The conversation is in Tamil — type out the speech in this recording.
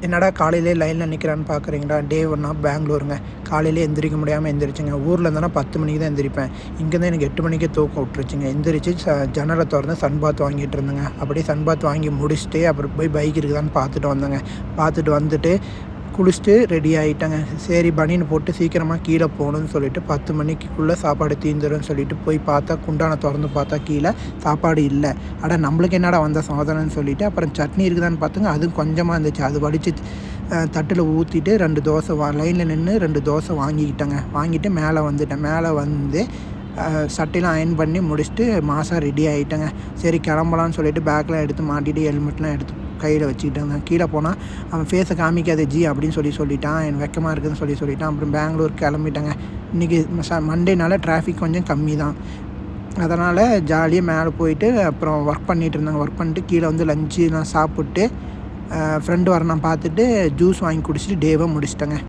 என்னடா காலையிலே லைனில் நிற்கிறான்னு பார்க்குறீங்களா? டே 1 ஆஃப் பெங்களூருங்க. காலையிலே எந்திரிக்க முடியாமல் எந்திரிச்சுங்க. ஊரில் இருந்தேன்னா 10 மணிக்கு தான் எந்திரிப்பேன். இங்கேருந்து எனக்கு 8 மணிக்கே தூக்கம் விட்டுருச்சுங்க. எந்திரிச்சு ஜன்னலை திறந்து சன் பாத் வாங்கிட்டு இருந்தேங்க. அப்படியே சன் பாத் வாங்கி முடிச்சுட்டு அப்புறம் போய் பைக் இருக்குதான்னு பார்த்துட்டு வந்தேங்க. பார்த்துட்டு வந்துட்டு குளிச்சுட்டு ரெடி ஆகிட்டேங்க. சரி பனியன் போட்டு சீக்கிரமாக கீழே போகணுன்னு சொல்லிட்டு 10 மணிக்குள்ளே சாப்பாடு தீந்துரும்னு சொல்லிட்டு போய் பார்த்தா குண்டானை திறந்து பார்த்தா கீழே சாப்பாடு இல்லை. அட நம்மளுக்கு என்னடா வந்த சோதனைன்னு சொல்லிவிட்டு அப்புறம் சட்னி இருக்குதான்னு பார்த்துங்க, அதுவும் கொஞ்சமாக இருந்துச்சு. அது வடித்து தட்டில் ஊற்றிட்டு 2 தோசை லைனில் நின்று 2 தோசை வாங்கிக்கிட்டேங்க. வாங்கிட்டு மேலே வந்துட்டேன். மேலே வந்து சட்டையெலாம் அயன் பண்ணி முடிச்சுட்டு மாதம் ரெடி ஆகிட்டேங்க. சரி கிளம்பலான்னு சொல்லிட்டு பேக்கெலாம் எடுத்து மாட்டிட்டு ஹெல்மெட்லாம் எடுத்து கையில் வச்சுக்கிட்டேங்க. கீழே போனால் அவன் ஃபேஸை காமிக்காத ஜி அப்படின்னு சொல்லிட்டான். எனக்கு வெக்கமாக இருக்குதுன்னு சொல்லிட்டான். அப்புறம் பெங்களூர் கிளம்பிட்டேங்க. இன்றைக்கி மண்டேனால டிராஃபிக் கொஞ்சம் கம்மி தான். அதனால் ஜாலியாக மேலே போயிட்டு அப்புறம் ஒர்க் பண்ணிகிட்டு இருந்தாங்க. ஒர்க் பண்ணிட்டு கீழே வந்து லஞ்சு நான் சாப்பிட்டு ஃப்ரெண்டு வரணும் பார்த்துட்டு ஜூஸ் வாங்கி குடிச்சிட்டு டேவை முடிச்சிட்டேங்க.